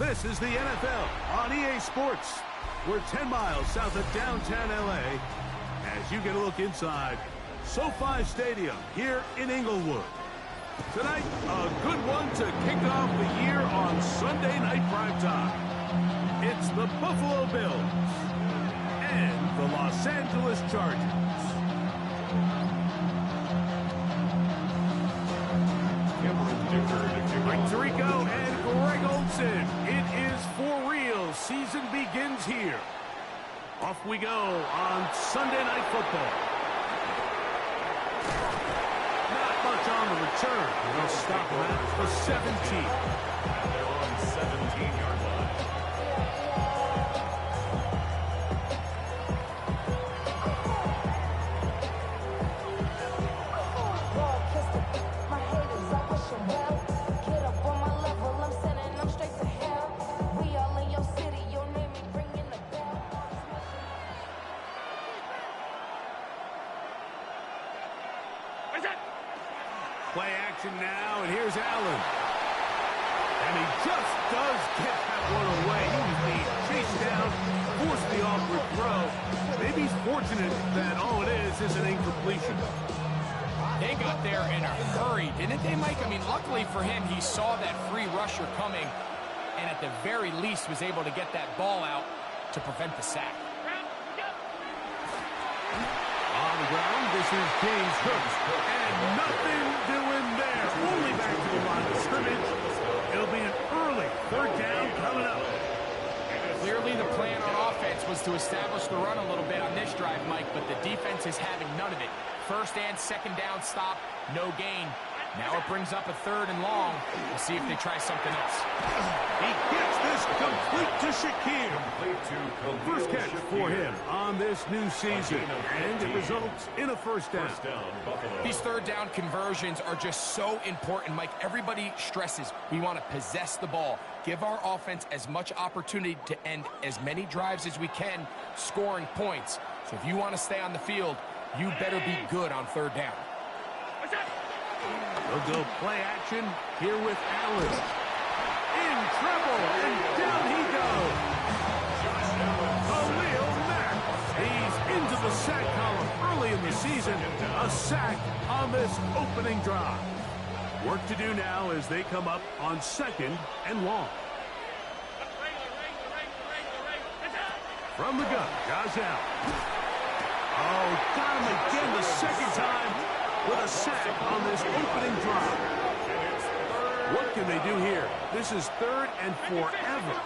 This is the NFL on EA Sports. We're 10 miles south of downtown LA as you get a look inside SoFi Stadium here in Inglewood. Tonight, a good one to kick off the year on Sunday Night Primetime. It's the Buffalo Bills and the Los Angeles Chargers. Mike Tirico and Greg Olsen. It is for real. Season begins here. Off we go on Sunday Night Football. Not much on the return. They'll stop him at the 17. They're on 17-yard line. Play action now, and here's Allen. And he just does get that one away. He was being chased down, forced the awkward throw. Maybe he's fortunate that all it is an incompletion. They got there in a hurry, didn't they, Mike? I mean, luckily for him, he saw that free rusher coming, and at the very least was able to get that ball out to prevent the sack. On the ground, this is James Cooks, and nothing doing there. Only back to the line of scrimmage. It'll be an early third down coming up. Clearly the plan on offense was to establish the run a little bit on this drive, Mike, but the defense is having none of it. First and second down stop, no gain. Now it brings up a third and long. We'll see if they try something else. He gets this complete to Shakir. First catch for him on this new season, and it results in a first down. These third down conversions are just so important, Mike. Everybody stresses we want to possess the ball, give our offense as much opportunity to end as many drives as we can, scoring points. So if you want to stay on the field, you better be good on third down. They'll go play action here with Allen. In trouble, and down he goes. Khalil Mack. He's into the sack column early in the season. A sack on this opening drive. Work to do now as they come up on second and long. From the gun, Josh Allen. Oh, got him again the second time with a sack on this opening drive. What can they do here? This is third and forever.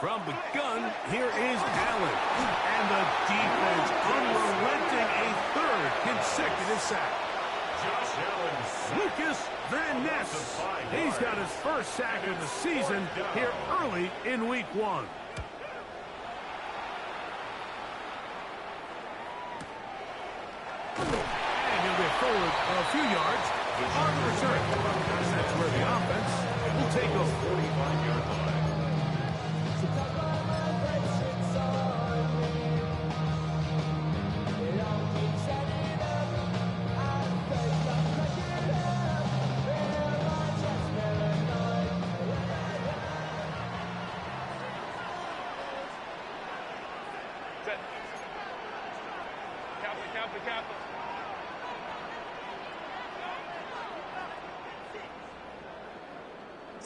From the gun, here is Allen. And the defense unrelenting, a third consecutive sack. Lucas Van Ness. He's got his first sack of the season here early in week one. And he'll get forward a few yards on the return. That's where the offense will take over. 45-yard line.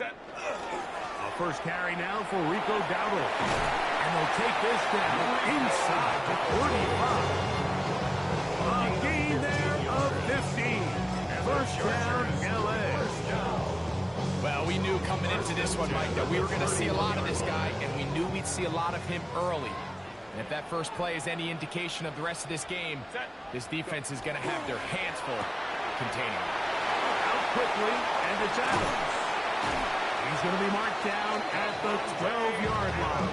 A first carry now for Rico Dowdle. And they'll take this down inside the 45. A gain there of 15. First down, LA. Well, we knew coming into this one, Mike, that we were going to see a lot of this guy, and we knew we'd see a lot of him early. And if that first play is any indication of the rest of this game, this defense is going to have their hands full containing him. Out quickly, and it's Adams. He's going to be marked down at the 12-yard line.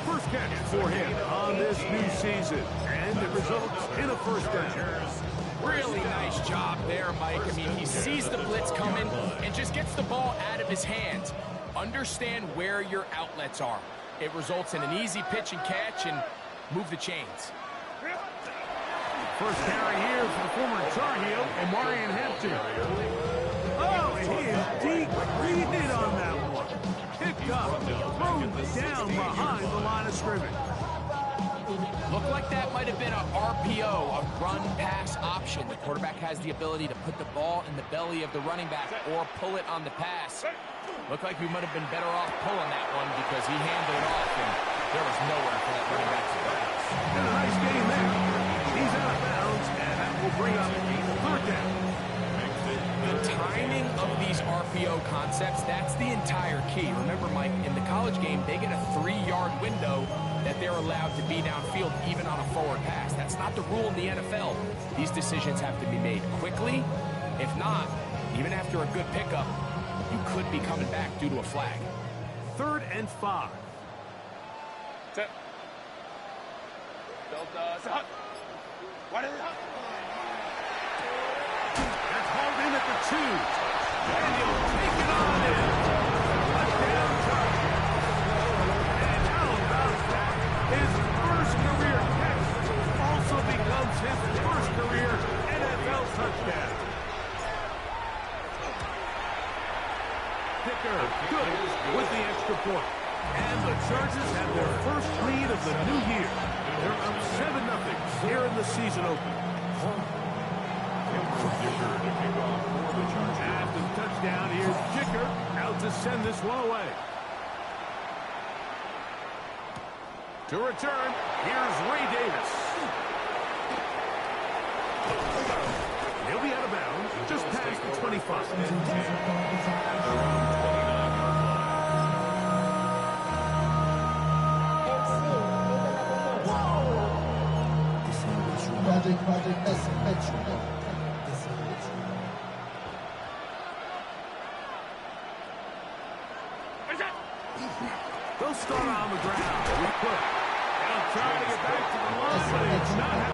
First catch for him on this new season, and it results in a first down. Really nice job there, Mike. I mean, he sees the blitz coming and just gets the ball out of his hands. Understand where your outlets are. It results in an easy pitch and catch and move the chains. First carry here for the former Tar Heel, Omarion Hampton. Oh, and he is deep-breathed on that one. Picked up, thrown down behind the line of scrimmage. Looked like that might have been a RPO, a run-pass option. The quarterback has the ability to put the ball in the belly of the running back or pull it on the pass. Looked like we might have been better off pulling that one because he handed it off, and there was nowhere for that running back to go. And a nice game there. He's out of bounds, and that will bring up third down. The timing of these RPO concepts, that's the entire key. Remember, Mike, in the college game, they get a 3-yard window that they're allowed to be downfield even on a forward pass. That's not the rule in the NFL. These decisions have to be made quickly. If not, even after a good pickup, you could be coming back due to a flag. 3rd and 5. That's hauled in at the 2. And he'll take it on in. Touchdown, touch. And how about that? His first career catch also becomes his first career NFL touchdown. Picker, good with the extra point. And the Chargers have their first lead of the new year. They're up 7-0 here in the season opener. After the touchdown, here's Kicker out to send this one away. To return, here's Ray Davis. He'll be out of bounds just past the 25. They'll start on the ground. They'll try to get back to the line, but it's not happening.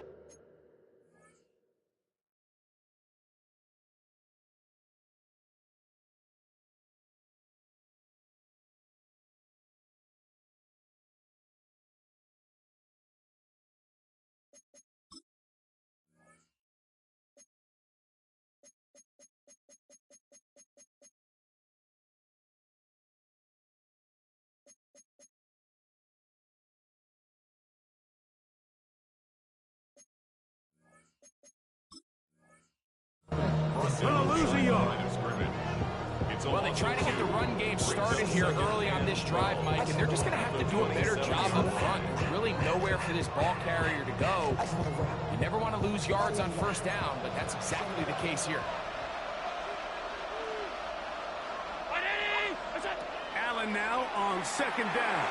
Gonna lose a yard. Well, they try to get the run game started here early on this drive, Mike, and they're just going to have to do a better job up front. There's really nowhere for this ball carrier to go. You never want to lose yards on first down, but that's exactly the case here. Allen now on 2nd down.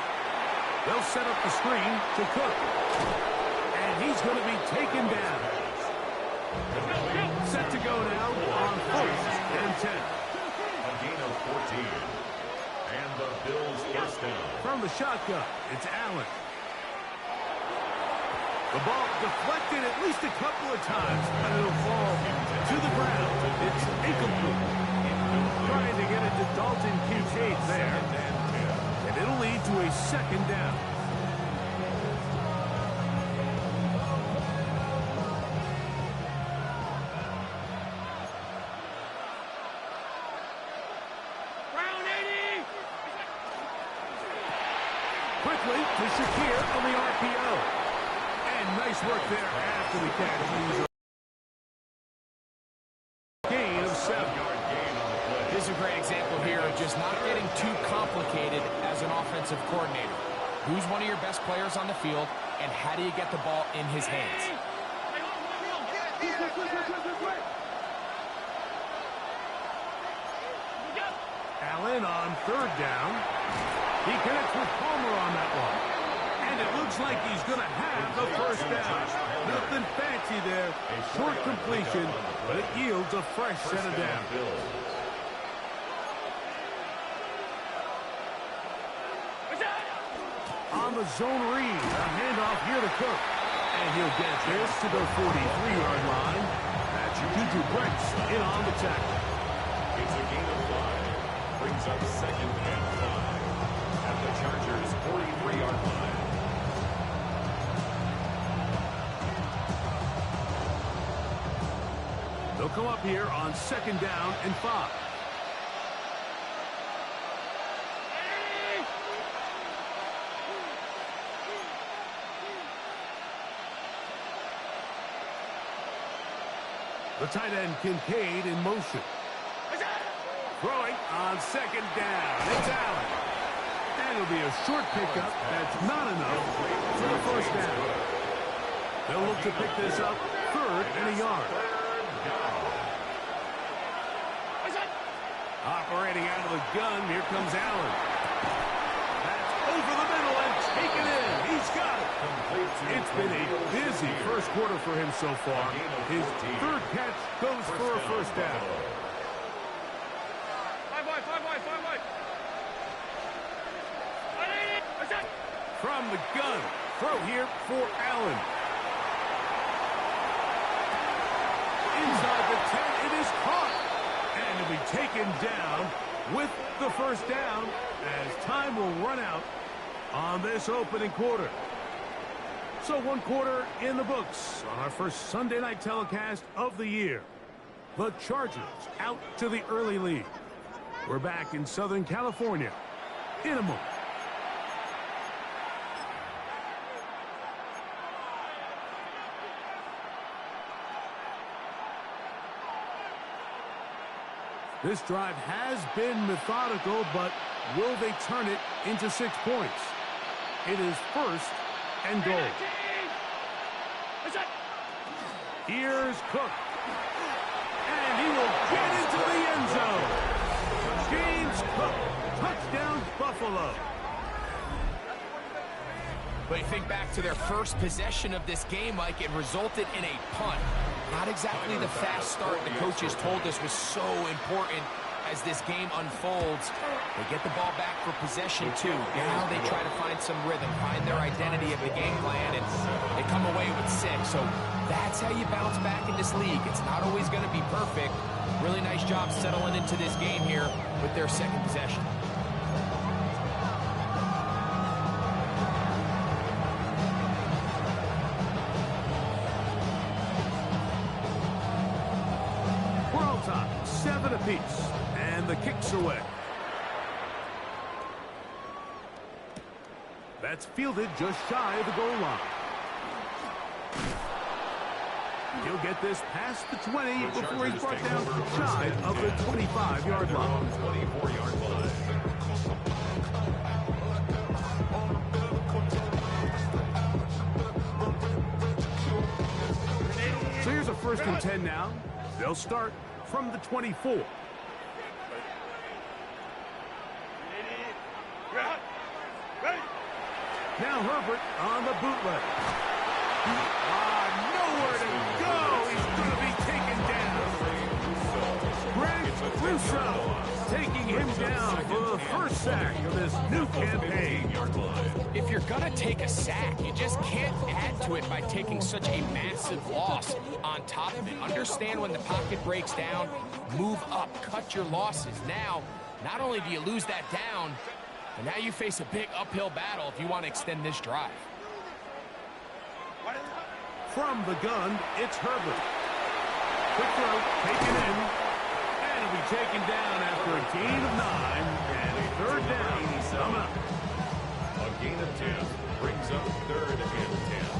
They'll set up the screen to Cook. And he's going to be taken down. Set to go now on 1st and 10. A gain of 14. And the Bills first down. From the shotgun, it's Allen. The ball deflected at least a couple of times, but it'll fall to the ground. It's incomplete. Trying to get it to Dalton Kincaid there. And it'll lead to a 2nd down. Quickly to Shakir on the RPO. And nice work there after the catch. Gain of 7. This is a great example here of just not getting too complicated as an offensive coordinator. Who's one of your best players on the field, and how do you get the ball in his hands? Allen on 3rd down. He connects with Palmer on that one. And it looks like he's going to have the first down. Nothing fancy there. Short completion, but it yields a fresh set of down. On the zone read, a handoff here to Cook. And he'll get this to the 43-yard line. That's Juju Brents in on the tackle. It's a gain of 5. Brings up 2nd and 5. at the Chargers' 43-yard line. They'll come up here on 2nd down and 5. The tight end Kincaid in motion. Throwing on 2nd down. It's Allen. And it'll be a short pickup. That's not enough for the 1st down. They'll look to pick this up 3rd and a yard. Operating out of the gun, here comes Allen. That's over the middle and taken in. He's got it. It's been a busy 1st quarter for him so far. His 3rd catch goes for a 1st down. From the gun, throw here for Allen. Inside the 10, it is caught. And it'll be taken down with the 1st down as time will run out on this opening quarter. So 1 quarter in the books on our first Sunday night telecast of the year. The Chargers out to the early lead. We're back in Southern California in a moment. This drive has been methodical, but will they turn it into 6 points? It is 1st and goal. Here's Cook. And he will get into the end zone. James Cook, touchdown Buffalo. But you think back to their first possession of this game, Mike, it resulted in a punt. Not exactly the fast start the coaches told us was so important as this game unfolds. They get the ball back for possession 2. Now they try to find some rhythm, find their identity of the game plan, and they come away with 6. So that's how you bounce back in this league. It's not always going to be perfect. Really nice job settling into this game here with their 2nd possession. We're on top, 7 apiece, and the kick's away. That's fielded just shy of the goal line. He'll get this past the 20 before he's brought down shy of the 25-yard line. 24-yard line. So here's a 1st and 10 now. They'll start from the 24. Now Herbert on the bootleg. Nowhere to go. He's going to be taken down. Greg Russo taking him down for the 1st sack of this new campaign. If you're going to take a sack, you just can't add to it by taking such a massive loss on top of it. Understand when the pocket breaks down, move up, cut your losses. Now, not only do you lose that down, but now you face a big uphill battle if you want to extend this drive. From the gun, it's Herbert. Quick throw, taken in, and it'll be taken down after a gain of 9, and a 3rd down coming up. A gain of 10 brings up 3rd and 10.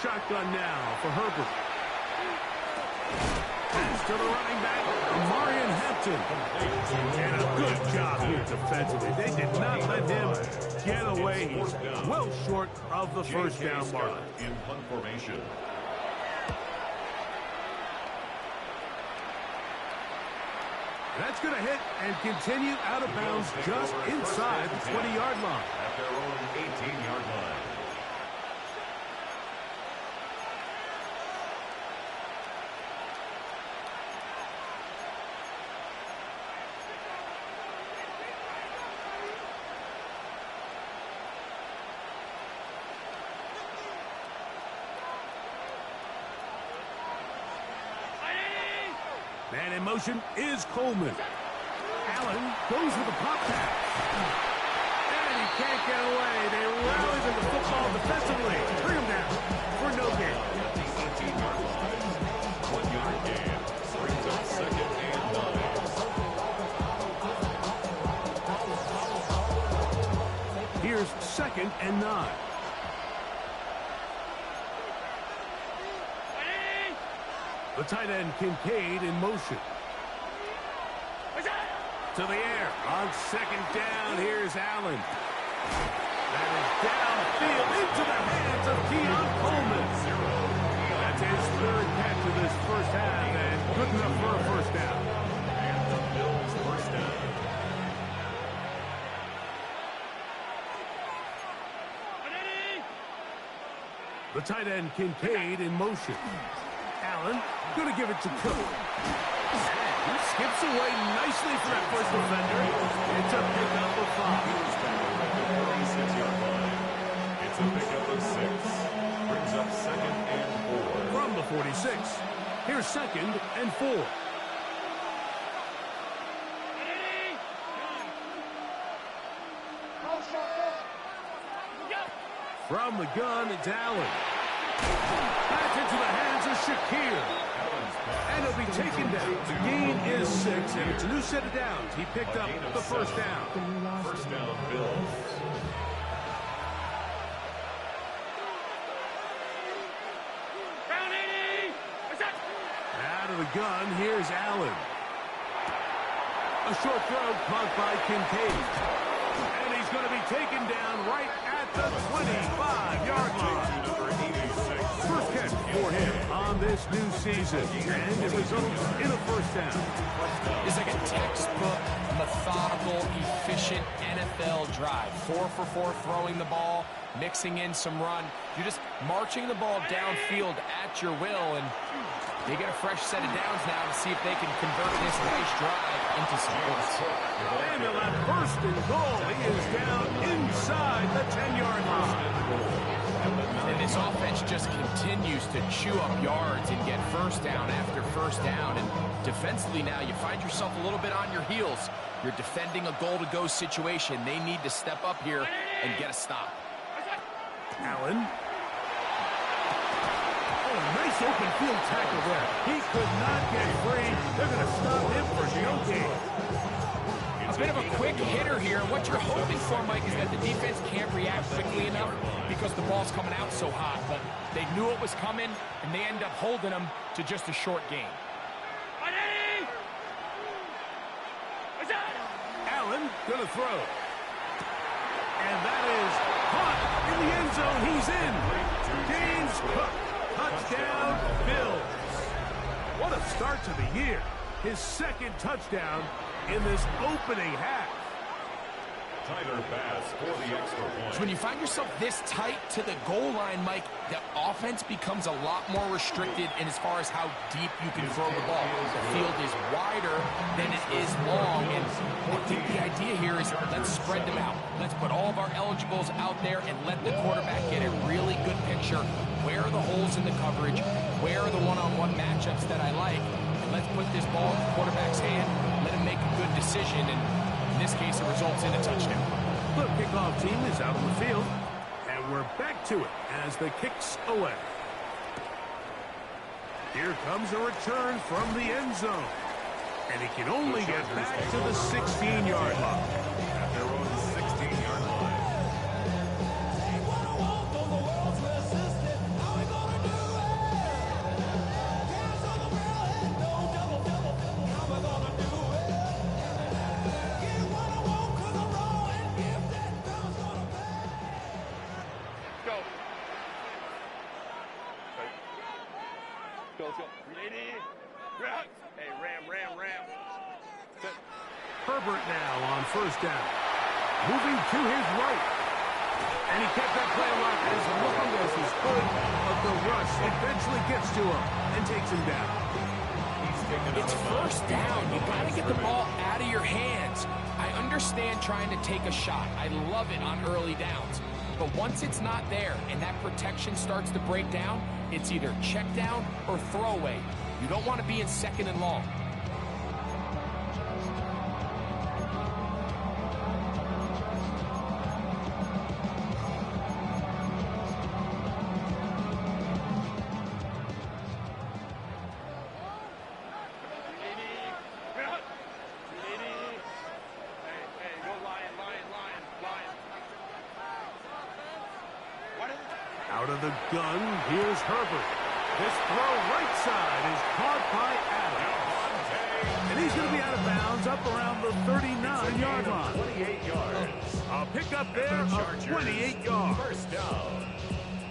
Shotgun now for Herbert. Pass to the running back, Marion Hampton. And a good job here defensively. They did not let him get away. He's well short of the 1st down mark. In punt formation. That's going to hit and continue out of bounds just inside the 20-yard line. At their own 18-yard line. Man in motion is Coleman. Allen goes with a pop pass. And he can't get away. They rally to the football defensively. Bring him down for no gain. At the 18-yard line. 1-yard gain. Brings up 2nd and 9. Here's 2nd and 9. The tight end, Kincaid, in motion. To the air. On 2nd down, here's Allen. That is downfield into the hands of Keon Coleman. That's his 3rd catch of this first half, and good enough for a first down. And the Bills first down. The tight end, Kincaid, in motion. Allen going to give it to Cook. And he skips away nicely for that first defender. It's a pickup of 5. It's a pickup of 6. Brings up 2nd and 4. From the 46, here's 2nd and 4. From the gun, it's Allen. Back into the hands of Shakir. And he'll be taken down. The gain is 6, and it's a new set of downs. He picked up the first down. First down, Bills. Out of the gun, here's Allen. A short throw caught by Kincaid. And he's going to be taken down right at the 25-yard line. First catch for him on this new season. And it results in a first down. It's like a textbook, methodical, efficient NFL drive. 4 for 4 throwing the ball, mixing in some run. You're just marching the ball downfield at your will, and they get a fresh set of downs now to see if they can convert this nice drive into some points. And they'll have first and goal. He is down inside the 10-yard line. And this offense just continues to chew up yards and get first down after first down. And defensively now, you find yourself a little bit on your heels. You're defending a goal-to-go situation. They need to step up here and get a stop. Allen. Oh, nice open field tackle there. He could not get free. They're going to stop him for no gain. A bit of a quick hitter here. What you're hoping for, Mike, is that the defense can't react quickly enough because the ball's coming out so hot. But they knew it was coming, and they end up holding them to just a short gain. Allen going to throw. And that is caught in the end zone. He's in. James Cook. Touchdown, Bills. What a start to the year. His 2nd touchdown in this opening half. Tyler Bass for the extra point. So when you find yourself this tight to the goal line, Mike, the offense becomes a lot more restricted in as far as how deep you can throw the ball. The field is wider than it is long, and I think the idea here is let's spread them out. Let's put all of our eligibles out there and let the quarterback get a really good picture. Where are the holes in the coverage? Where are the one-on-one matchups that I like? And let's put this ball in the quarterback's hand, let him make a good decision, and in this case, it results in a touchdown. The kickoff team is out on the field, and we're back to it as the kick's away. Here comes a return from the end zone, and he can only get back to the 16-yard line. At their own 16-yard line. Hey, Ram. Herbert now on first down. Moving to his right. And he kept that play alive as long as he's good, but the rush eventually gets to him and takes him down. It's first down. You got to get the ball out of your hands. I understand trying to take a shot. I love it on early downs. But once it's not there and that protection starts to break down, it's either check down or throwaway. You don't want to be in second and long. Out of the gun, here's Herbert. This throw right side is caught by Adams. And he's going to be out of bounds up around the 39-yard line. 28 yards. A pickup there of 28 yards. First down.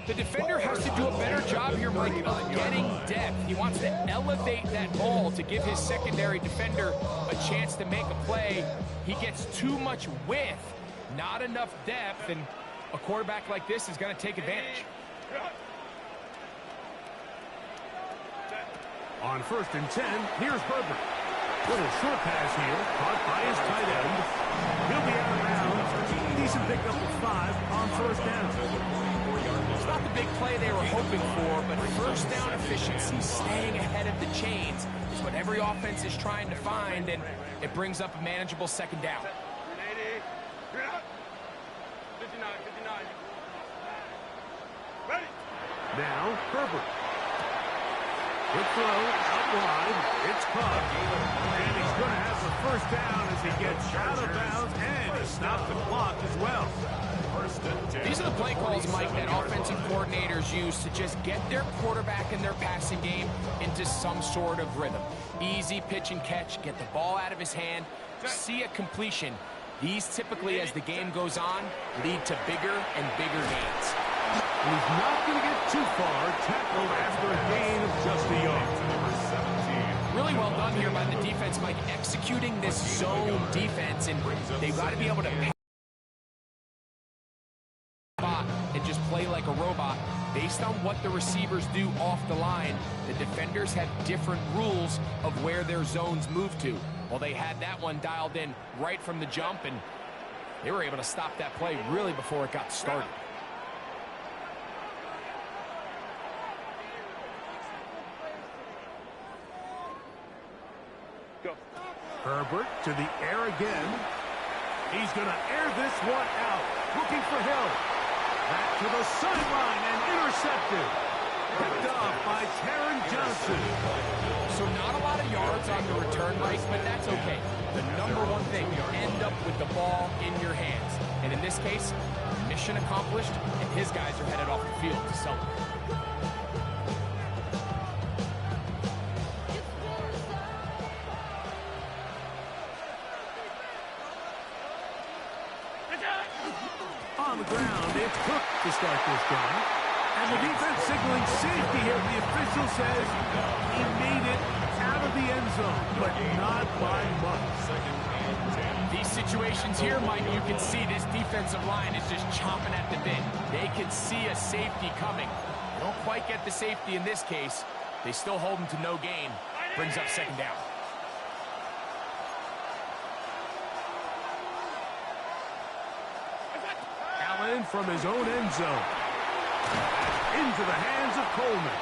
The defender has to do a better job here, Mike, of getting depth. He wants to elevate that ball to give his secondary defender a chance to make a play. He gets too much width, not enough depth, and a quarterback like this is going to take advantage. On first and 10, here's Herbert. Little short pass here, caught by his tight end. He'll be out of bounds. Decent pickup of 5 on first down. It's not the big play they were hoping for, but first down efficiency, staying ahead of the chains, is what every offense is trying to find, and it brings up a manageable second down. Now, Herbert. Good throw, out wide. It's caught. And he's going to have the first down as he gets out of bounds, and he stopped the clock as well. These are the play calls, Mike, that offensive coordinators use to just get their quarterback and their passing game into some sort of rhythm. Easy pitch and catch, get the ball out of his hand, see a completion. These typically, as the game goes on, lead to bigger and bigger gains. He's not going to get too far, tackled after a gain of just a yard. Really well done here by the defense, Mike, executing this zone defense, and they've got to be able to and just play like a robot. Based on what the receivers do off the line, the defenders have different rules of where their zones move to. Well, they had that one dialed in right from the jump, and they were able to stop that play really before it got started. Herbert to the air again. He's going to air this one out. Looking for Hill. Back to the sideline and intercepted. Picked up by Taron Johnson. So not a lot of yards on the return, Mike, but that's okay. The number one thing, you end up with the ball in your hands. And in this case, mission accomplished, and his guys are headed off the field to celebrate. On the ground, it's Cook to start this drive. And the defense signaling safety here. The official says he made it out of the end zone, but not by much. These situations here, Mike, you can see this defensive line is just chomping at the bit. They can see a safety coming. Don't quite get the safety in this case. They still hold him to no gain. Brings up second down. Allen from his own end zone. Into the hands of Coleman.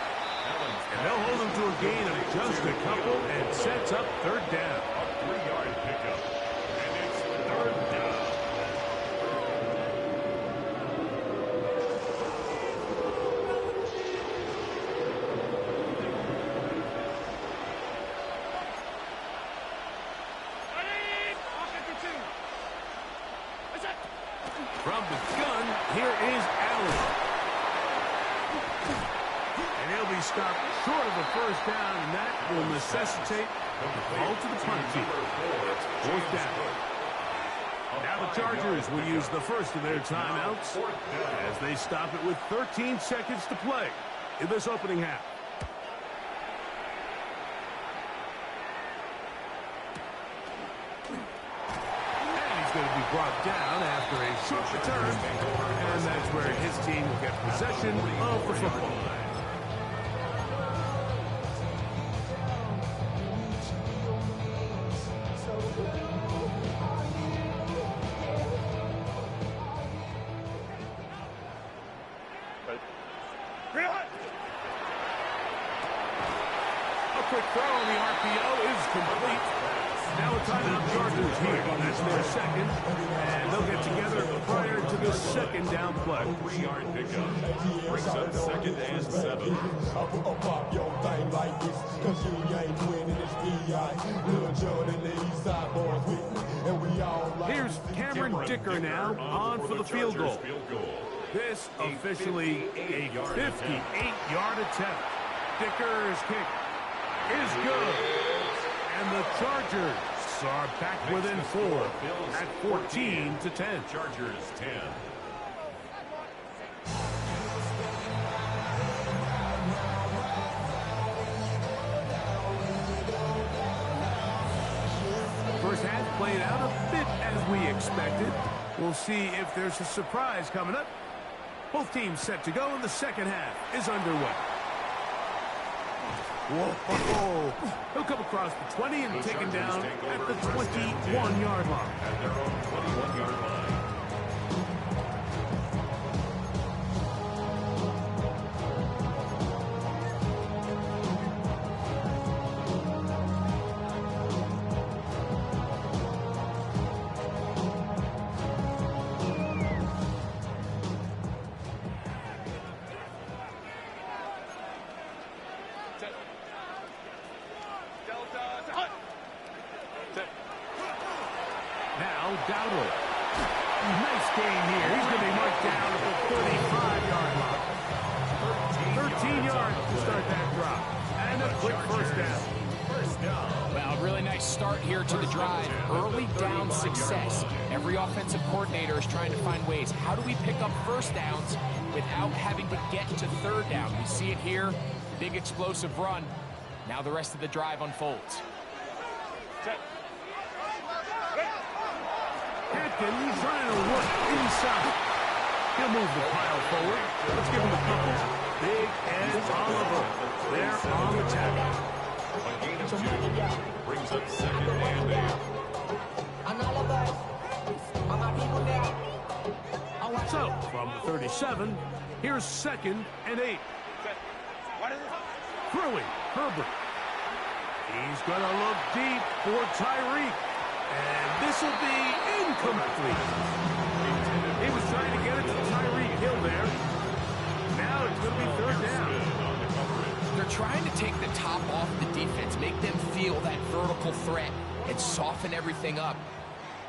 And they'll hold him to a gain of just a couple and sets up third down. A 3-yard pickup. And it's third down. From the gun, here is Allen. And he'll be stopped short of the first down, and that will necessitate the ball to the punt team. Fourth down. Now the Chargers will use the first of their timeouts as they stop it with 13 seconds to play in this opening half. going to be brought down after a short return, and that's where his team will get possession of the football. A quick throw on the RPO is complete. Now a timeout Chargers here. That's their second. And they'll get together prior to the second down play. 3-yard pickup. Brings up second and 7. Here's Cameron Dicker now on for the field goal. This officially a 58-yard attempt. Dicker's kick is good. And the Chargers are back within 4 at 14-10. Chargers 10. First half played out a bit as we expected. We'll see if there's a surprise coming up. Both teams set to go, and the second half is underway. Whoa. He'll come across the 20 and taken down at the 21-yard line. At their own 21-yard line. Now, Dowdle. Nice gain here. He's going to be marked down at the 35-yard line. 13 yards to start that drop. And a quick first down. Well, a really nice start here to the drive. Early down success. Every offensive coordinator is trying to find ways. How do we pick up first downs without having to get to third down? We see it here. Big explosive run. Now the rest of the drive unfolds. Atkins trying to work inside. He'll move the pile forward. Let's give him a couple. Big and Oliver. They're on the tackle. A gain of 2. Brings up second and 8. So, from the 37, here's second and 8. Throwing, Herbert. He's going to look deep for Tyreek. And this will be incomplete. He was trying to get it to Tyreek Hill there. Now it's going to be third down. They're trying to take the top off the defense, make them feel that vertical threat, and soften everything up.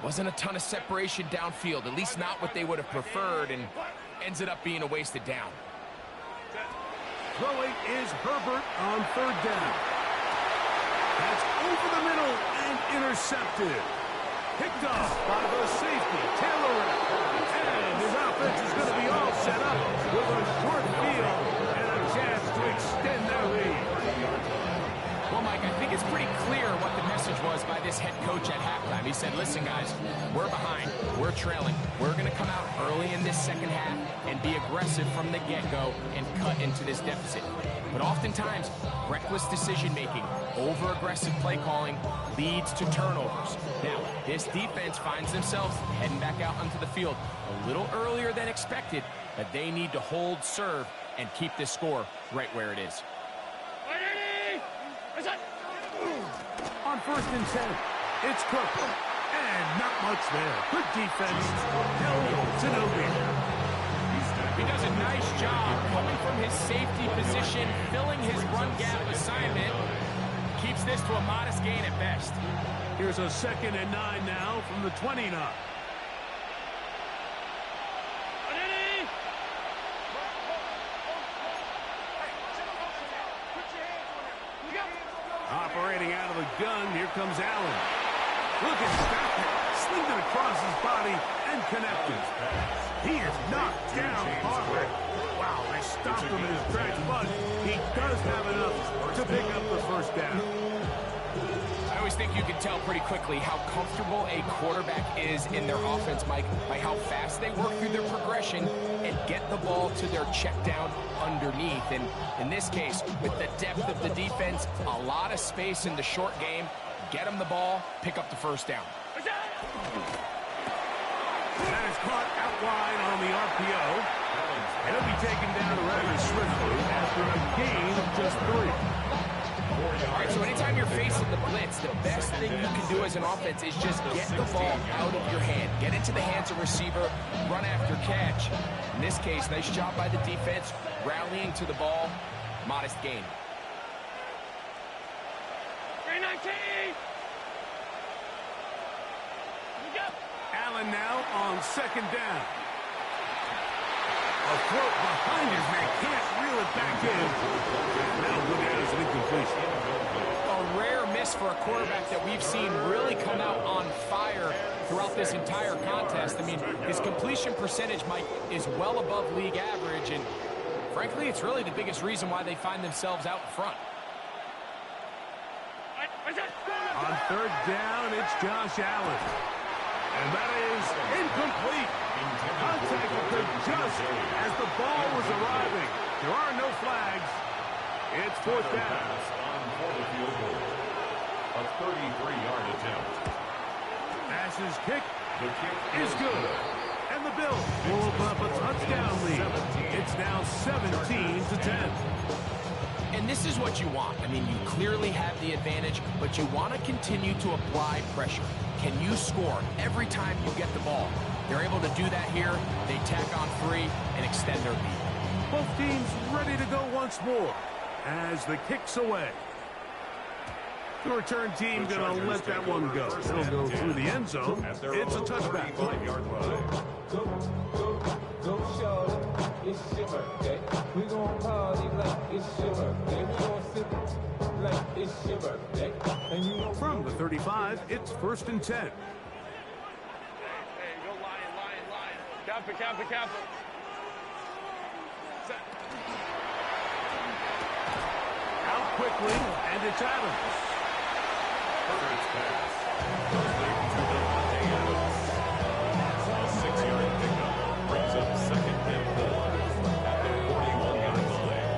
Wasn't a ton of separation downfield, at least not what they would have preferred, and ends it up being a wasted down. Throwing is Herbert on third down. That's over the middle and intercepted. Picked off by the safety, Taylor. And his offense is going to be all set up with a short field and a chance to extend their lead. Well, Mike, I think it's pretty clear what the message was by this head coach at halftime. He said, listen, guys, we're behind. We're trailing. We're going to come out early in this second half and be aggressive from the get-go and cut into this deficit. But oftentimes, reckless decision-making, over-aggressive play calling leads to turnovers. Now, this defense finds themselves heading back out onto the field a little earlier than expected, but they need to hold serve and keep this score right where it is. On first and 10, it's Cook. And not much there. Good defense. Held to no gain. He does a nice job coming from his safety position, filling his run gap assignment. Keeps this to a modest gain at best. Here's a second and 9 now from the 29. Operating out of the gun, here comes Allen. Looking back, slinged it across his body and connected. He is knocked down hard. Wow, they stopped him in his tracks, but he does have enough to pick up the first down. I always think you can tell pretty quickly how comfortable a quarterback is in their offense, Mike, by how fast they work through their progression and get the ball to their check down underneath. And in this case, with the depth of the defense, a lot of space in the short game, get them the ball, pick up the first down. That is caught out wide on the RPO. And it'll be taken down rather swiftly after a gain of just 3. All right, so anytime you're facing the blitz, the best thing you can do as an offense is just get the ball out of your hand. Get into the hands of receiver, run after catch. In this case, nice job by the defense, rallying to the ball, modest gain. 319! Allen now on second down. A throat behind his man, can't reel it back in. Now go down as an incompletion. A rare miss for a quarterback that we've seen really come out on fire throughout this entire contest. I mean, his completion percentage, Mike, is well above league average, and frankly, it's really the biggest reason why they find themselves out in front. On third down, it's Josh Allen. And that is incomplete. Contact occurred just as the ball was arriving. There are no flags. It's fourth down. For the field goal. A 33-yard attempt. Pass is kicked. The kick Is good. And the Bills will open up a touchdown lead. It's now 17-10. And this is what you want. I mean, you clearly have the advantage, but you want to continue to apply pressure. Can you score every time you get the ball? They're able to do that here. They tack on 3 and extend their lead. Both teams ready to go once more as the kick's away. The return team going to let that one go. It'll go through the end zone. It's a touchback. Go shorty, it's your birthday. We gon' party like it's your birthday. We gon' sip like it's your birthday. And you know From the 35, it's 1st and 10. Hey, go line. Cap it. Out quickly, and it's Adams. First pass. Complete to Devontae Adams. A 6-yard pickup brings up 2nd and 4 at the 41-yard line.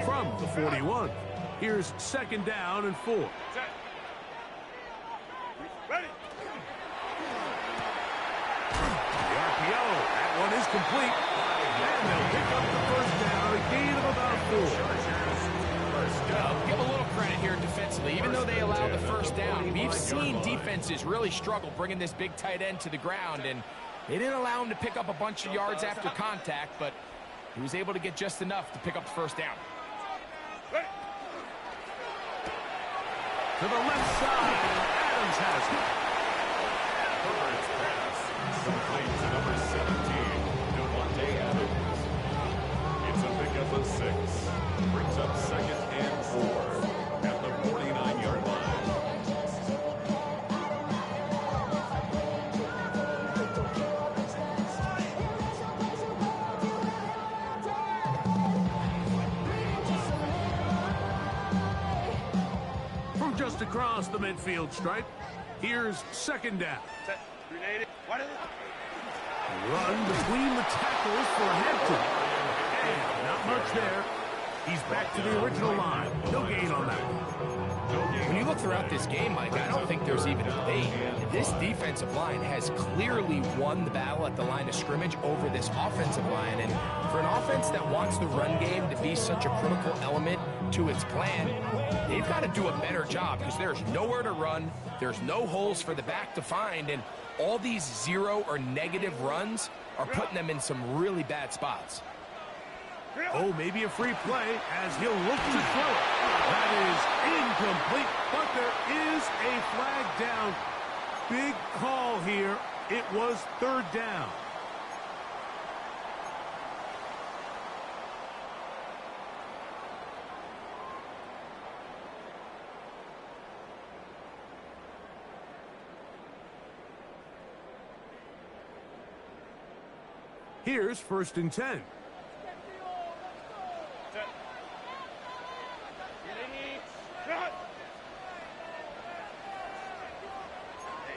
From the 41, here's 2nd down and 4. Ready? The RPO, that one is complete. And they'll pick up the first down, a gain of about 4. Give a little credit here defensively. Even though they allowed the first down, we've seen defenses really struggle bringing this big tight end to the ground, and they didn't allow him to pick up a bunch of yards after contact, but he was able to get just enough to pick up the first down. Ready? To the left side, Adams has it. Herbert's pass complete to number 17, Devontae Adams. It's a pickup of 6. Brings up 2nd and 4 at the 49-yard line. From just across the midfield stripe, here's 2nd down. Set. 380. What is it? Run between the tackles for Hampton. And not much there. He's back to the original line. No gain on that one. When you look throughout this game, Mike, I don't think there's even a debate. This defensive line has clearly won the battle at the line of scrimmage over this offensive line. And for an offense that wants the run game to be such a critical element to its plan, they've got to do a better job because there's nowhere to run. There's no holes for the back to find. And all these 0 or negative runs are putting them in some really bad spots. Oh, maybe a free play as he'll look to throw it. That is incomplete, but there is a flag down. Big call here. It was 3rd down. Here's 1st and 10. Set. Ready. Run.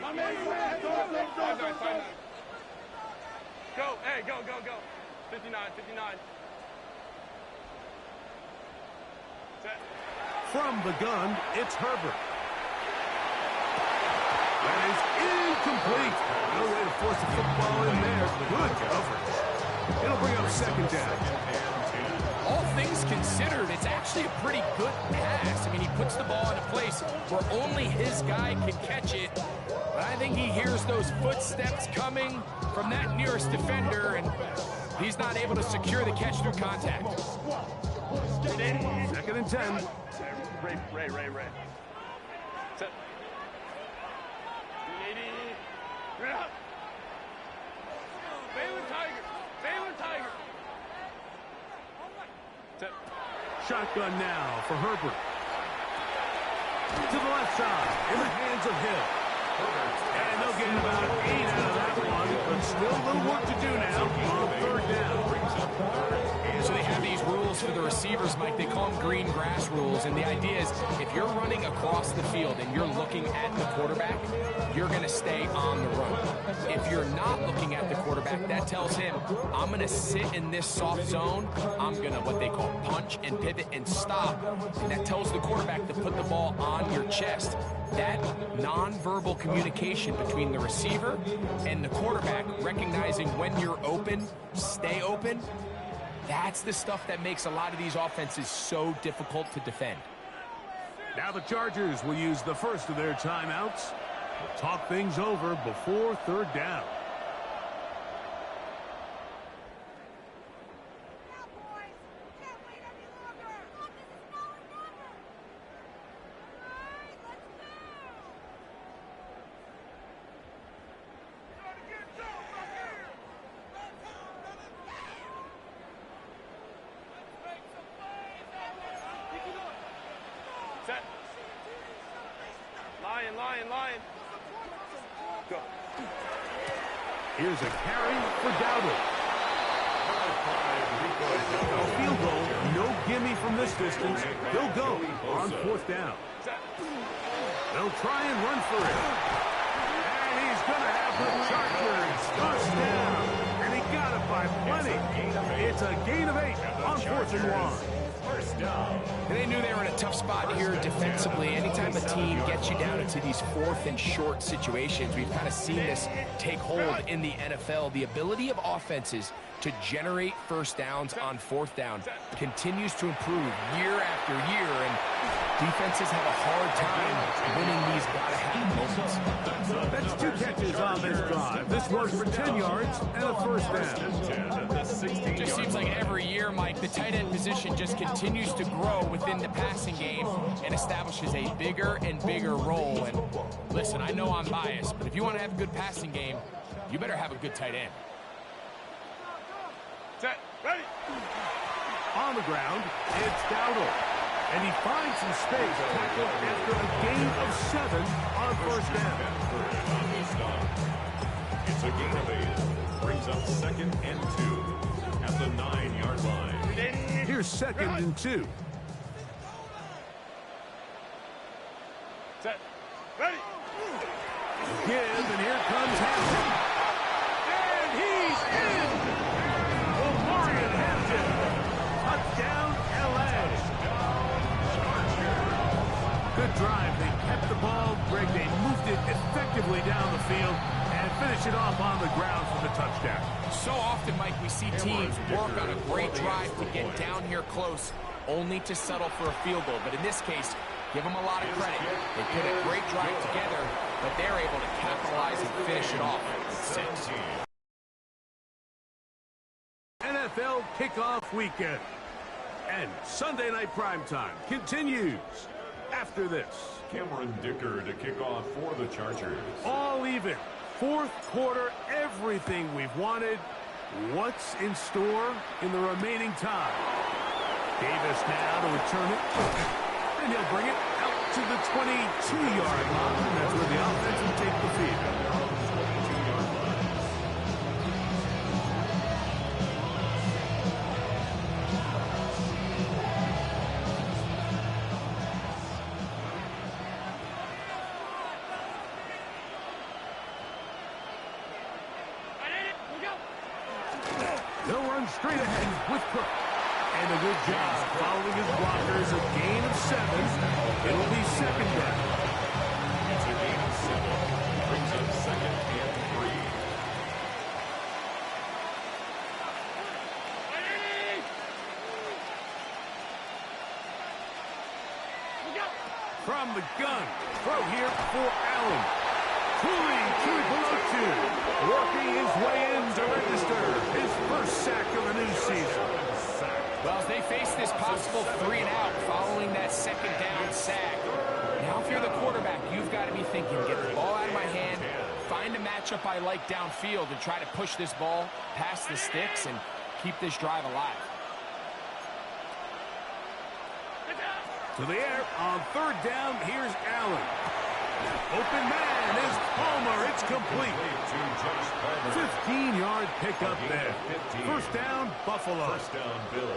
My man, go. 5-9. Go. Hey, go. 59. Set. From the gun, it's Herbert. That is incomplete. No way to force the football in there. Good coverage. It'll bring up 2nd down. All things considered, it's actually a pretty good pass. I mean, he puts the ball in a place where only his guy can catch it. But I think he hears those footsteps coming from that nearest defender, and he's not able to secure the catch through contact. 2nd and 10. Ray. Set. 80. Red up. Baylor Tiger. Set. Shotgun now for Herbert. To the left side, in the hands of Hill. And they'll get about 8 out of that one, but still a little work to do now on 3rd down. So they have these rules for the receivers, Mike. They call them green grass rules, and the idea is if you're running across the field and you're looking at the quarterback, you're going to stay on the run. If you're not looking at the quarterback, that tells him, I'm going to sit in this soft zone. I'm going to what they call punch and pivot and stop. And that tells the quarterback to put the ball on your chest. That nonverbal communication between the receiver and the quarterback, recognizing when you're open, stay open, that's the stuff that makes a lot of these offenses so difficult to defend. Now the Chargers will use the first of their timeouts to talk things over before 3rd down. Set. Lion. Go. Here's a carry for Dowdle. A field goal, no gimme from this distance. He'll go on 4th down. Set. They'll try and run for it. And he's going to have the Chargers first down. And he got it by plenty. It's a gain of 8 on 4th and 1. And they knew they were in a tough spot here defensively. Anytime a team gets you down into these 4th and short situations, we've kind of seen this take hold in the NFL. The ability of offenses to generate first downs on 4th down continues to improve year after year, and defenses have a hard time winning these gotta-have moments. That's 2 catches on this drive. This one's for 10 yards and a first down. It just seems like every year, Mike, the tight end position just continues to grow within the passing game and establishes a bigger and bigger role. And listen, I know I'm biased, but if you want to have a good passing game, you better have a good tight end. Set. Ready. On the ground, it's Dowdle. And he finds some space tackled after a gain of 7 on 1st down. It's a gain of 8. Brings up 2nd and 2 at the 9-yard line. Here's 2nd and 2. Set. Ready. Give, and here comes Hampton. And he's in! Omarion Hampton. Touchdown, L.A. Good drive. They kept the ball. Greg, they moved it effectively down the field and finished it off on the ground for the touchdown. So often, Mike, we see teams work on a great drive to get down here close, only to settle for a field goal. But in this case, give them a lot of credit. They put a great drive together, but they're able to capitalize and finish it off at 6. NFL kickoff weekend. And Sunday night primetime continues after this. Cameron Dicker to kick off for the Chargers. All even. 4th quarter, everything we've wanted. What's in store in the remaining time? Davis now to return it. And he'll bring it out to the 22-yard line. That's where the offense will take the field. run straight ahead with Cook. And a good job following his blockers. A gain of 7. It'll be second down. It's a gain of 7. Brings up second and 3. From the gun, throw here for Allen. Pulling through below 2. Working his way in to register his first sack of the new season. Well, as they face this possible 3 and out following that second down sack, now if you're the quarterback, you've got to be thinking, get the ball out of my hand, find a matchup I like downfield, and try to push this ball past the sticks and keep this drive alive. To the air on third down, here's Allen. Open man is Palmer. It's complete. 15-yard pickup there. First down, Buffalo. First down, Bills.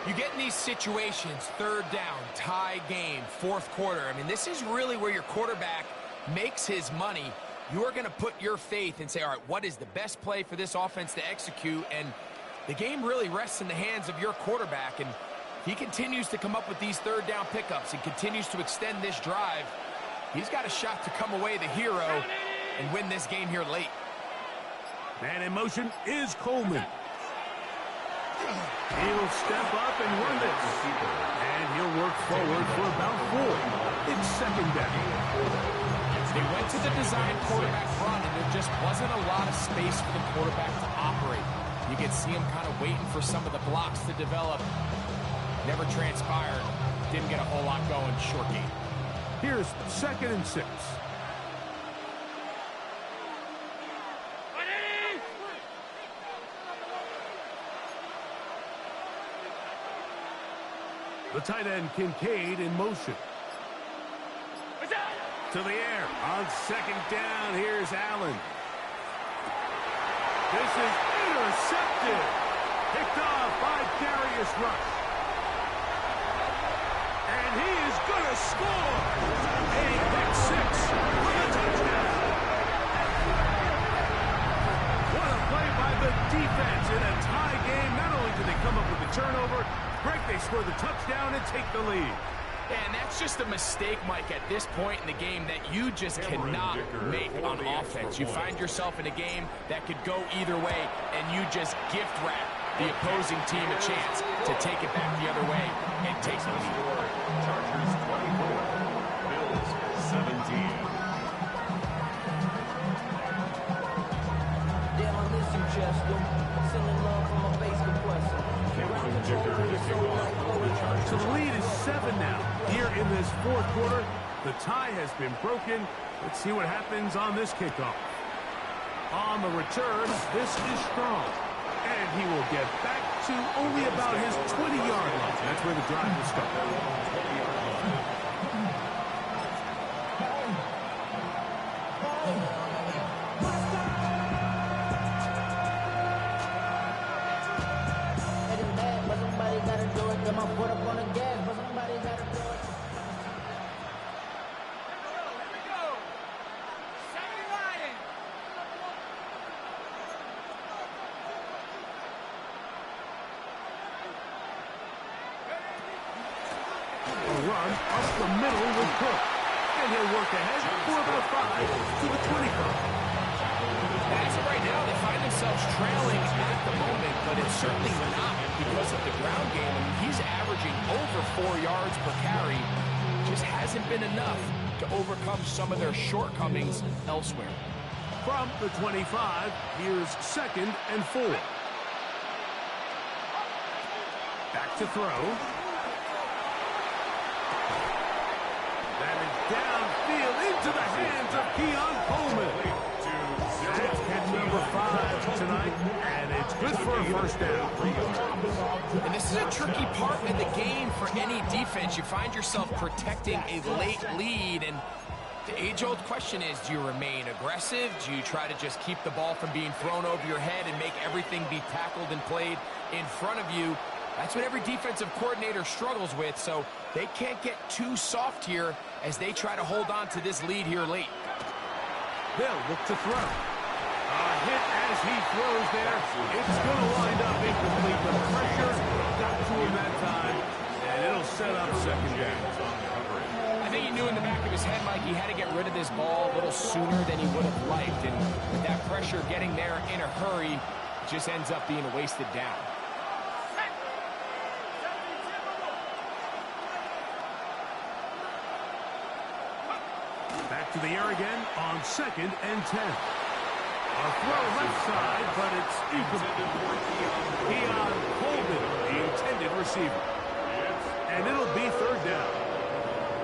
You get in these situations, third down, tie game, fourth quarter. I mean, this is really where your quarterback makes his money. You are going to put your faith and say, all right, what is the best play for this offense to execute? And the game really rests in the hands of your quarterback. And he continues to come up with these third down pickups and continues to extend this drive. He's got a shot to come away the hero and win this game here late. Man in motion is Coleman. He'll step up and run this. And he'll work forward for about 4. It's second down. They went to the design quarterback run, and there just wasn't a lot of space for the quarterback to operate. You could see him kind of waiting for some of the blocks to develop. Never transpired. Didn't get a whole lot going. Short game. Here's second and 6. The tight end Kincaid in motion. To the air on second down. Here's Allen. This is intercepted. Picked off by Darius Rush. And he is going to score. A pick 6 with a touchdown. What a play by the defense in a tie game. Not only do they come up with the turnover, Greg, they score the touchdown and take the lead. And that's just a mistake, Mike, at this point in the game that you just cannot make on offense. You find yourself in a game that could go either way, and you just gift wrap the opposing team a chance to take it back the other way and take the lead. Chargers 24, Bills 17. Damn, I miss you, Chester. Sending love from a bass compressor. So the lead is 7 now. Here in this fourth quarter, the tie has been broken. Let's see what happens on this kickoff. On the return, this is strong. And he will get back to only about his 20-yard line. That's where the drive will start. It is bad, but somebody gotta do it. Got my foot up on the gas, but somebody gotta do it. Run up the middle with Cook. And he'll work ahead for about 5 to the 25. And as of right now, they find themselves trailing at the moment, but it's certainly not because of the ground game. I mean, he's averaging over 4 yards per carry. Just hasn't been enough to overcome some of their shortcomings elsewhere. From the 25, here's second and 4. Back to throw. That is downfield into the hands of Keon Coleman. That's hit number 5 tonight, and it's good for a first down. And this is a tricky part of the game for any defense. You find yourself protecting a late lead, and the age-old question is, do you remain aggressive? Do you try to just keep the ball from being thrown over your head and make everything be tackled and played in front of you? That's what every defensive coordinator struggles with, so they can't get too soft here as they try to hold on to this lead here late. They'll look to throw. Hit as he throws there. It's going to wind up incomplete. The pressure got to him that time, and it'll set up second down. I think he knew in the back of his head, Mike, he had to get rid of this ball a little sooner than he would have liked. And with that pressure getting there in a hurry, it just ends up being a wasted down. Back to the air again on 2nd and 10. A throw left side, but it's incomplete. Keon Coleman, the intended receiver. And it'll be 3rd down.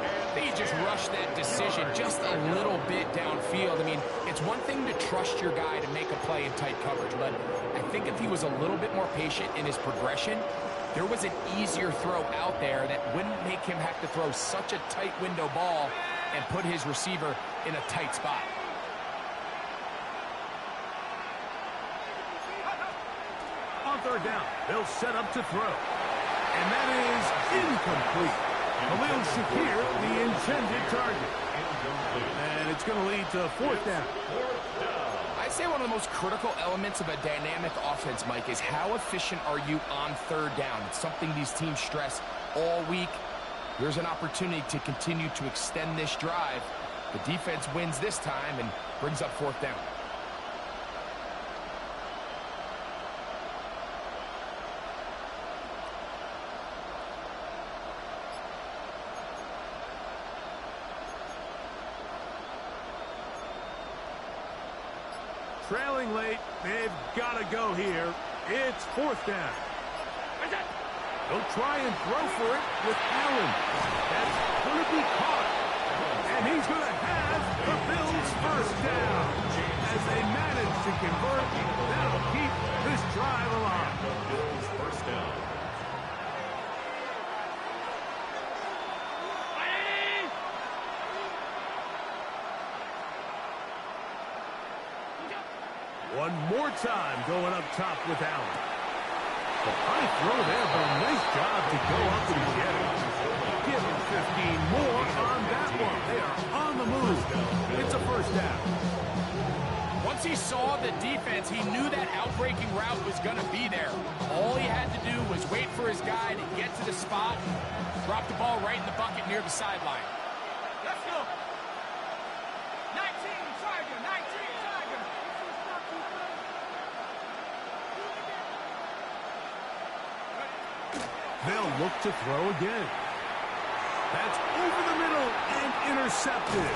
I think he just rushed that decision just a little bit downfield. I mean, it's one thing to trust your guy to make a play in tight coverage, but I think if he was a little bit more patient in his progression, there was an easier throw out there that wouldn't make him have to throw such a tight window ball and put his receiver in a tight spot. On 3rd down, they'll set up to throw. And that is incomplete. Khalil Shakir, the intended target. And it's going to lead to 4th down. I'd say one of the most critical elements of a dynamic offense, Mike, is how efficient are you on 3rd down. It's something these teams stress all week. Here's an opportunity to continue to extend this drive. The defense wins this time and brings up 4th down. Trailing late, they've got to go here. It's 4th down. They'll try and throw for it with Allen. That's going to be caught. And he's going to have the Bills' 1st down. As they manage to convert, that'll keep this drive alive. Bills' 1st down. One more time going up top with Allen. The high throw there, but a nice job to go up and get it. Give him 15 more on that one. They are on the move. It's a 1st down. Once he saw the defense, he knew that outbreaking route was going to be there. All he had to do was wait for his guy to get to the spot, drop the ball right in the bucket near the sideline. Let's go. 19, Tiger, 19, Tiger. They'll look to throw again. That's over the middle and intercepted.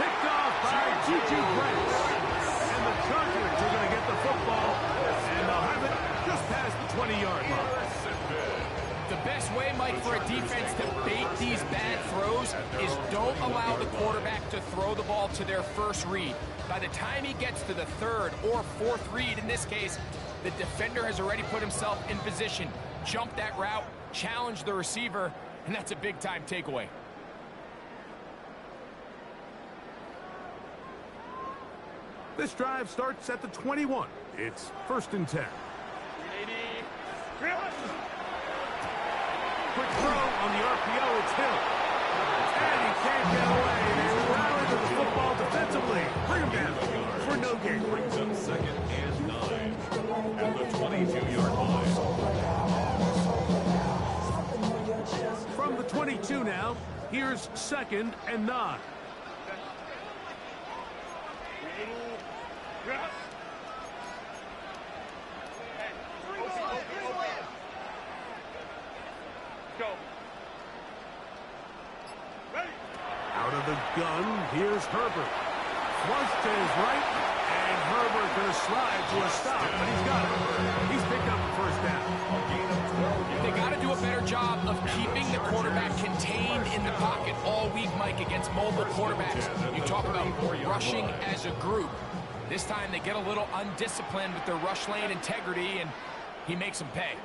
Picked off by Juju Brents. And the Chargers are going to get the football, and they'll have it just past the 20-yard line. The best way, Mike, for a defense to bait these bad throws is don't allow the quarterback to throw the ball to their first read. By the time he gets to the 3rd or 4th read, in this case, the defender has already put himself in position, jump that route, challenge the receiver, and that's a big-time takeaway. This drive starts at the 21. It's 1st and 10. Quick throw on the RPO. It's Hill. And he can't get away. They rally to the football defensively. Bring him down for no gain. Brings up 2nd and 9 at the 22-yard line. From the 22 now, here's 2nd and 9. Go. Ready. Out of the gun, here's Herbert. Flush to his right, and Herbert going to slide to a stop, but he's got it. He's picked up the 1st down. They got to do a better job of keeping the quarterback contained in the pocket all week, Mike, against mobile quarterbacks. You talk about rushing as a group. This time they get a little undisciplined with their rush lane integrity, and he makes them pay.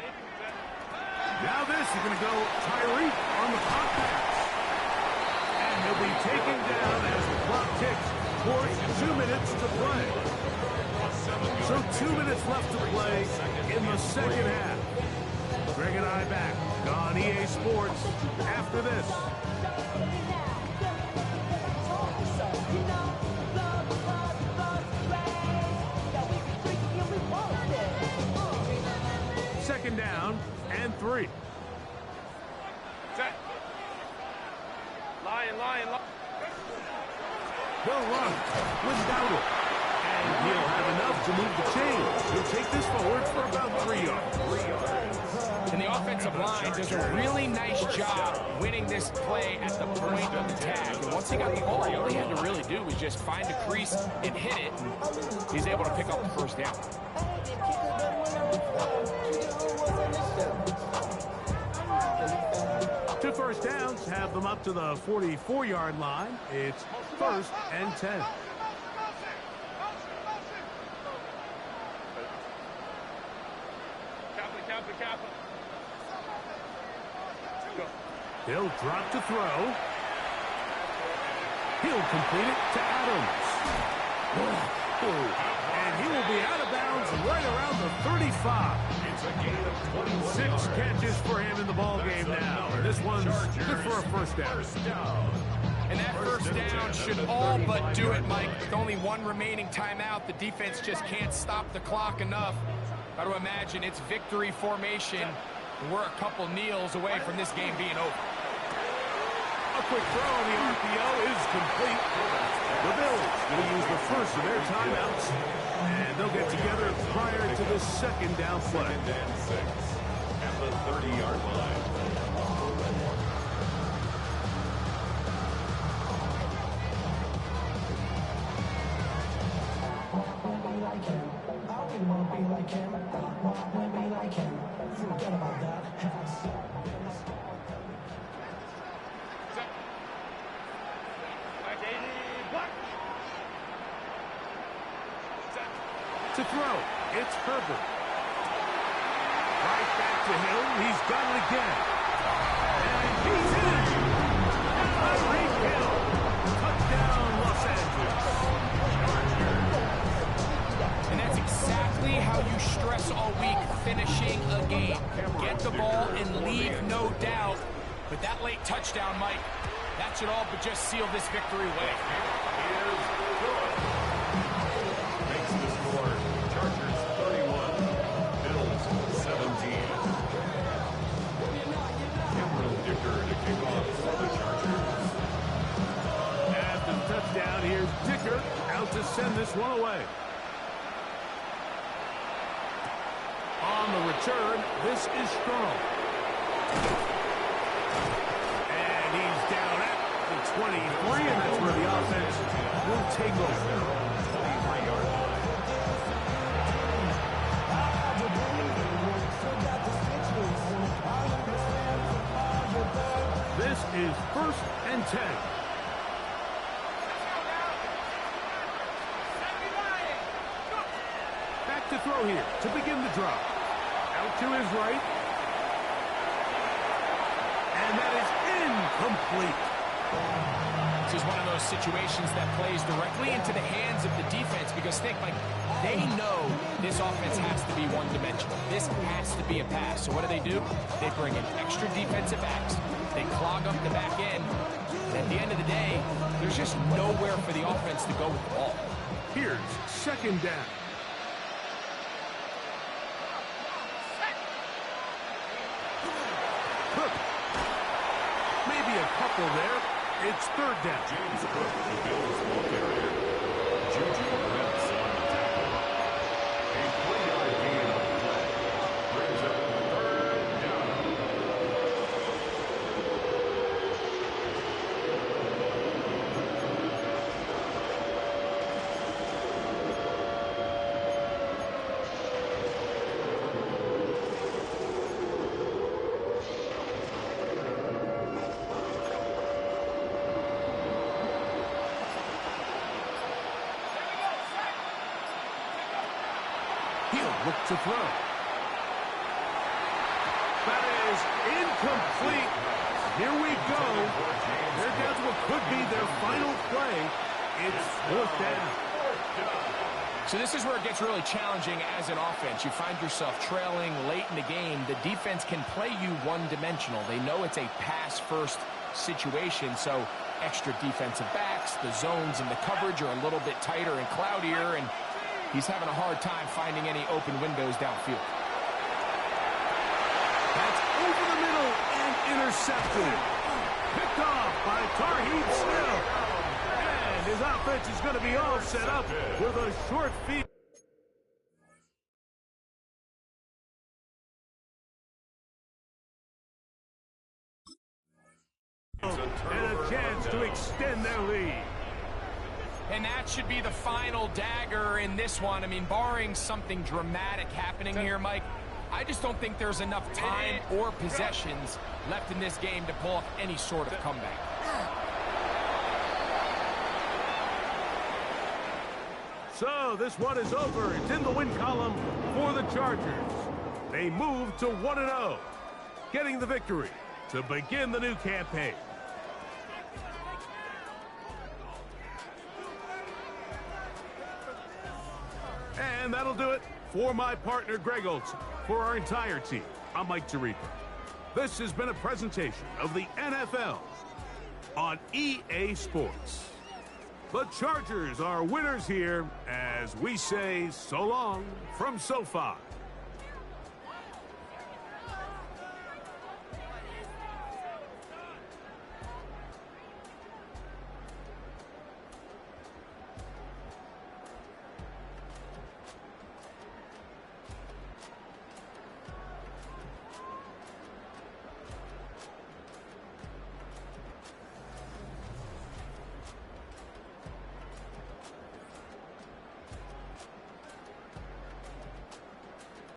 Now this is going to go Tyreek on the pop pass. And he'll be taken down as the clock ticks towards 2 minutes to play. So 2 minutes left to play in the 2nd half. Greg and I back on EA Sports after this. second down and 3. Set. Lion, lion, lion. They'll run without it. And he'll have enough to move the chains. He'll take this forward for about 3 yards. And the offensive line does a really nice job winning this play at the point of the tag. And once he got the ball, all he had to really do was just find a crease and hit it. And he's able to pick up the first down. 2 first downs have them up to the 44-yard line. It's 1st and 10. Kappa. He'll drop to throw. He'll complete it to Adams. And he will be out of bounds right around the 35. It's a gain of 21 6 yards. catches for him in the ball game now. This one's good for a first down. And that first down should all but do it, Mike. With only 1 remaining timeout, the defense just can't stop the clock enough. Got to imagine it's victory formation. And we're a couple kneels away from this game being over. A quick throw on the RPO is complete. The Bills going to use the first of their timeouts. And they'll get together prior to the second down play. 2nd and 6 at the 30-yard line. To throw, it's Herbert. Right back to Hill. He's got it again. And he's in. Tyreek Hill. Touchdown, Los Angeles. And that's exactly how you stress all week finishing a game. Get the ball and leave no doubt. But that late touchdown, Mike, that should all but just seal this victory away. Makes the score Chargers 31, Bills 17. Cameron Dicker to kick off for the Chargers. After the touchdown, here's Dicker out to send this one away. On the return, this is Strong. And he's down at the 23, and that's where the offense will take over. This is 1st and 10. Back to throw here to begin the drop. Out to his right. And that is incomplete. This is one of those situations that plays directly into the hands of the defense because think, like, they know this offense has to be one-dimensional. This has to be a pass. So what do? They bring in extra defensive backs. They clog up the back end. And at the end of the day, there's just nowhere for the offense to go with the ball. Here's 2nd down. Cook. Maybe a couple there. It's 3rd down. James Cook, the Bills ball carrier. Juju Brents on the tackle. A 3-yard gain on the play. Brings up 3rd down. He'll look to throw. That is incomplete. Here we go. They're down to what could be their final play. It's 4th down. So this is where it gets really challenging as an offense. You find yourself trailing late in the game. The defense can play you one-dimensional. They know it's a pass-first situation, so extra defensive backs, the zones and the coverage are a little bit tighter and cloudier, and he's having a hard time finding any open windows downfield. That's over the middle and intercepted. Picked off by Tarheed Smith. And his offense is going to be all set up with a short field. And a chance to extend their lead. And that should be the final dagger in this one. I mean, barring something dramatic happening here, Mike, I just don't think there's enough time or possessions left in this game to pull off any sort of comeback. So this one is over. It's in the win column for the Chargers. They move to 1-0, getting the victory to begin the new campaign. And that'll do it for my partner, Greg Olson. For our entire team, I'm Mike Tirico. This has been a presentation of the NFL on EA Sports. The Chargers are winners here as we say so long from SoFi.